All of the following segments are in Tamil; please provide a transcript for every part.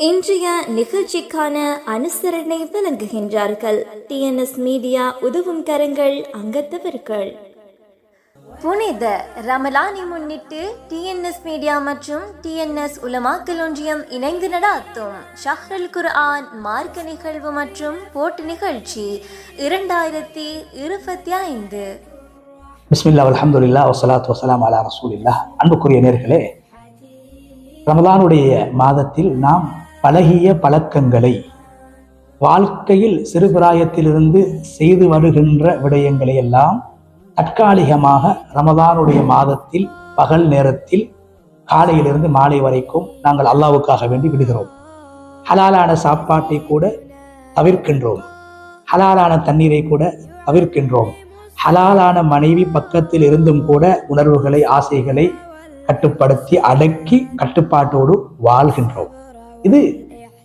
இன்றைய நிகழ்ச்சிக்கான அனுசரணை வழங்குகின்றார்கள் டிஎன்எஸ் மீடியா உதவும் கரங்கள் அங்கத்தவர்கள். புனித ரமலானை முன்னிட்டு டிஎன்எஸ் மீடியா மற்றும் டிஎன்எஸ் உலமாக்கல் ஒன்றியம் இணைந்து நடாத்தும் ஷஹ்ருல் குர்ஆன் மார்க்க நிகழ்வு மற்றும் போட்டி நிகழ்ச்சி 2025. பிஸ்மில்லாஹ் அல்ஹம்துலில்லாஹ் வஸ்ஸலாத்து வஸ்ஸலாமு அலா ரசூலில்லாஹ். அன்புக்குரிய நேயர்களே, ரமலானுடைய மாதத்தில் நாம் பழகிய பழக்கங்களை, வாழ்க்கையில் சிறுபிராயத்திலிருந்து செய்து வருகின்ற விடயங்களை எல்லாம் தற்காலிகமாக ரமலானுடைய மாதத்தில் பகல் நேரத்தில் காலையிலிருந்து மாலை வரைக்கும் நாங்கள் அல்லாஹ்வுக்காக வேண்டி விடுகிறோம். ஹலாலான சாப்பாட்டை கூட தவிர்க்கின்றோம், ஹலாலான தண்ணீரை கூட தவிர்க்கின்றோம். ஹலாலான மனைவி பக்கத்தில் இருந்தும் கூட உணர்வுகளை, ஆசைகளை கட்டுப்படுத்தி அடக்கி கட்டுப்பாட்டோடு வாழ்கின்றோம். இது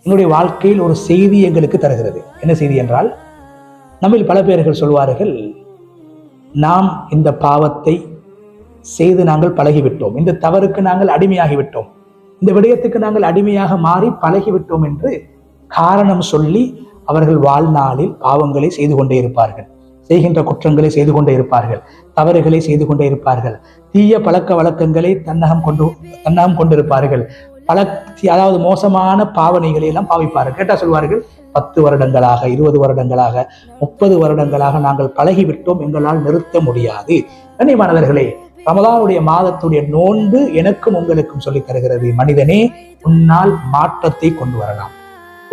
எங்களுடைய வாழ்க்கையில் ஒரு செய்தி எங்களுக்கு தருகிறது. என்ன செய்தி என்றால், நம்மில் பல பேர்கள் சொல்வார்கள், நாம் இந்த பாவத்தை செய்து நாங்கள் பழகிவிட்டோம், இந்த தவறுக்கு நாங்கள் அடிமையாகிவிட்டோம், இந்த விடயத்துக்கு நாங்கள் அடிமையாக மாறி பழகிவிட்டோம் என்று காரணம் சொல்லி அவர்கள் வாழ்நாளில் பாவங்களை செய்து கொண்டே இருப்பார்கள், செய்கின்ற குற்றங்களை செய்து கொண்டே இருப்பார்கள், தவறுகளை செய்து கொண்டே இருப்பார்கள், தீய பழக்க வழக்கங்களை தன்னகம் கொண்டிருப்பார்கள், அதாவது மோசமான பாவனைகளை எல்லாம் பாவிப்பார்கள். கேட்டா சொல்வார்கள், 10 வருடங்களாக, 20 வருடங்களாக, 30 வருடங்களாக நாங்கள் பழகிவிட்டோம், எங்களால் நிறுத்த முடியாது. கண்ணியமானவர்களே, ரமலானுடைய மாதத்துடைய நோன்பு எனக்கும் உங்களுக்கும் சொல்லித் தருகிறது, மனிதனே, உன்னால் மாற்றத்தை கொண்டு வரலாம்,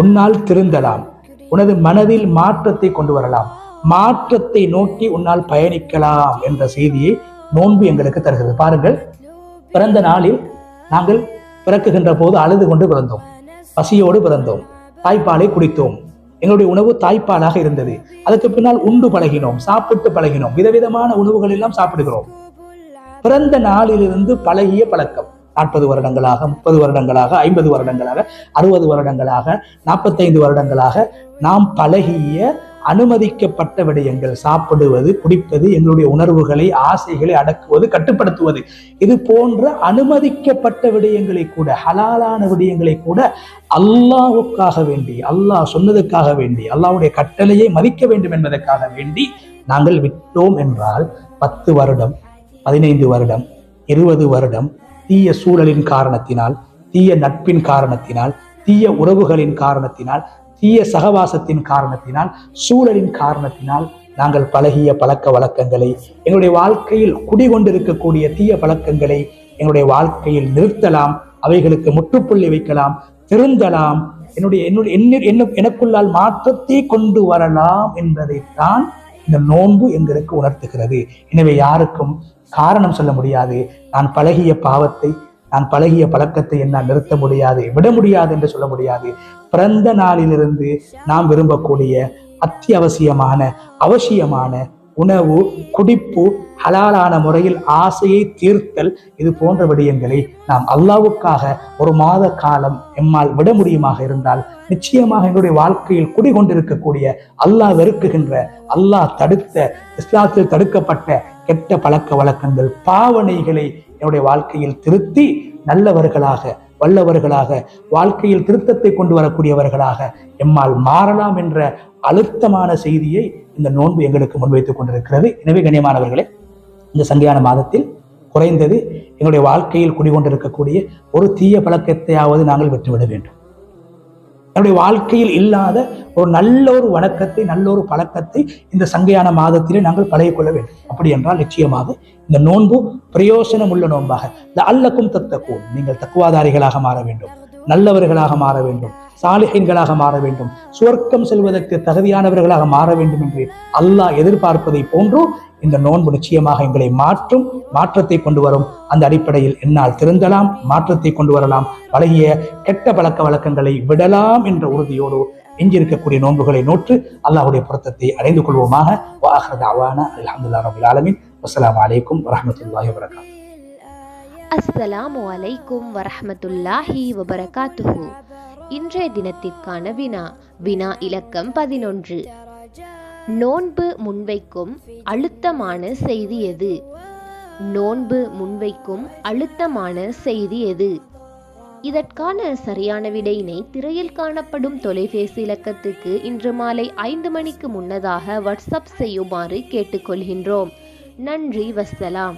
உன்னால் திருந்தலாம், உனது மனதில் மாற்றத்தை கொண்டு வரலாம், மாற்றத்தை நோக்கி உன்னால் பயணிக்கலாம் என்ற செய்தியை நோன்பு எங்களுக்கு தருகிறது. பாருங்கள், பிறந்த நாளில் நாங்கள் பிறக்குகின்ற போது அழுது கொண்டு பிறந்தோம், பசியோடு பிறந்தோம், தாய்ப்பாலை குடித்தோம், எங்களுடைய உணவு தாய்ப்பாலாக இருந்தது. அதுக்கு பின்னால் உண்டு பழகினோம், சாப்பிட்டு பழகினோம், விதவிதமான உணவுகள் எல்லாம் சாப்பிடுகிறோம். பிறந்த நாளிலிருந்து பழகிய பழக்கம் 40 வருடங்களாக, 30 வருடங்களாக, 50 வருடங்களாக, 60 வருடங்களாக, 45 வருடங்களாக நாம் பழகிய அனுமதிக்கப்பட்ட விடயங்கள், சாப்பிடுவது, குடிப்பது, எங்களுடைய உணர்வுகளை, ஆசைகளை அடக்குவது, கட்டுப்படுத்துவது, இது போன்ற அனுமதிக்கப்பட்ட விடயங்களை கூட, ஹலாலான விடயங்களை கூட அல்லாஹ்வுக்காக வேண்டி, அல்லாஹ் சொன்னதுக்காக வேண்டி, அல்லாஹ்வுடைய கட்டளையை மதிக்க வேண்டும் என்பதற்காக வேண்டி நாங்கள் விட்டோம் என்றால் 10 வருடம், 15 வருடம், 20 வருடம் தீய சூழலின் காரணத்தினால், தீய நட்பின் காரணத்தினால், தீய உறவுகளின் காரணத்தினால், தீய சகவாசத்தின் காரணத்தினால், சூழலின் காரணத்தினால் நாங்கள் பழகிய பழக்க வழக்கங்களை, எங்களுடைய வாழ்க்கையில் குடிகொண்டிருக்கக்கூடிய தீய பழக்கங்களை எங்களுடைய வாழ்க்கையில் நிறுத்தலாம், அவைகளுக்கு முற்றுப்புள்ளி வைக்கலாம், திருந்தலாம், எனக்குள்ளால் மாற்றத்தை கொண்டு வரலாம் என்பதைத்தான் இந்த நோன்பு எங்களுக்கு உணர்த்துகிறது. எனவே யாருக்கும் காரணம் சொல்ல முடியாது, நான் பழகிய பாவத்தை, நான் பழகிய பழக்கத்தை என்னால் நிறுத்த முடியாது, விட முடியாது என்று சொல்ல முடியாது. பிறந்த நாளிலிருந்து நாம் விரும்பக்கூடிய அத்தியாவசியமான, அவசியமான உணவு, குடிப்பு, ஹலாலான முறையில் ஆசையை தீர்த்தல், இது போன்ற விடயங்களை நாம் அல்லாஹ்வுக்காக ஒரு மாத காலம் எம்மால் விட முடியுமாக இருந்தால், நிச்சயமாக என்னுடைய வாழ்க்கையில் குடிகொண்டிருக்கக்கூடிய, அல்லாஹ் வெறுக்குகின்ற, அல்லாஹ் தடுத்த, இஸ்லாத்தில் தடுக்கப்பட்ட கெட்ட பழக்க வழக்கங்கள், பாவனைகளை என்னுடைய வாழ்க்கையில் திருத்தி நல்லவர்களாக, வல்லவர்களாக, வாழ்க்கையில் திருத்தத்தை கொண்டு வரக்கூடியவர்களாக எம்மால் மாறலாம் என்ற அழுத்தமான செய்தியை இந்த நோன்பு எங்களுக்கு முன்வைத்துக் கொண்டிருக்கிறது. எனவே கண்ணியமானவர்களே, இந்த சங்கையான மாதத்தில் குறைந்தது எங்களுடைய வாழ்க்கையில் குடிகொண்டிருக்கக்கூடிய ஒரு தீய பழக்கத்தையாவது நாங்கள் விட்டுவிட வேண்டும். என்னுடைய வாழ்க்கையில் இல்லாத ஒரு நல்ல ஒரு வணக்கத்தை, நல்ல ஒரு பழக்கத்தை இந்த சங்கையான மாதத்திலே நாங்கள் பழகிக்கொள்ள வேண்டும். அப்படி என்றால் நிச்சயமாக இந்த நோன்பு பிரயோசனம் உள்ள நோன்பாக, லஅல்லக்கும் தத்தகூன், நீங்கள் தக்குவாதாரிகளாக மாற வேண்டும், நல்லவர்களாக மாற வேண்டும், சாலிஹீன்களாக மாற வேண்டும், சுவர்க்கம் செல்வதற்கு தகுதியானவர்களாக மாற வேண்டும் என்று அல்லாஹ் எதிர்பார்ப்பதை போன்று இந்த நோன்பு நிச்சயமாக எங்களை மாற்றத்தை கொண்டு வரும். அந்த அடிப்படையில் என்னால் திருந்தலாம், மாற்றத்தை கொண்டு வரலாம், பழகிய கெட்ட பழக்க வழக்கங்களை விடலாம் என்ற உறுதியோடு எஞ்சிருக்கக்கூடிய நோன்புகளை நோற்று அல்லாஹ்வுடைய பொருத்தத்தை அடைந்து கொள்வோமாக. வஆஹிரு தஅவானா அல்ஹம்துலில்லாஹி ரப்பில் ஆலமீன். வஸ்ஸலாமு அலைக்கும் வரஹ்மத்துல்லாஹி வபரகாத்துஹு. அஸ்ஸலாமு அலைக்கும் வரஹ்மத்துல்லாஹி வபரகாத்துஹு. இன்றைய தினத்திற்கான வினா இலக்கம் 11. நோன்பு முன்வைக்கும் அழுத்தமான செய்தி எது? நோன்பு முன்வைக்கும் அழுத்தமான செய்தி எது? இதற்கான சரியான விடையினை திரையில் காணப்படும் தொலைபேசி இலக்கத்துக்கு இன்று மாலை 5 மணிக்கு முன்னதாக வாட்ஸ்அப் செய்யுமாறு கேட்டுக்கொள்கின்றோம். நன்றி, வஸ்ஸலாம்.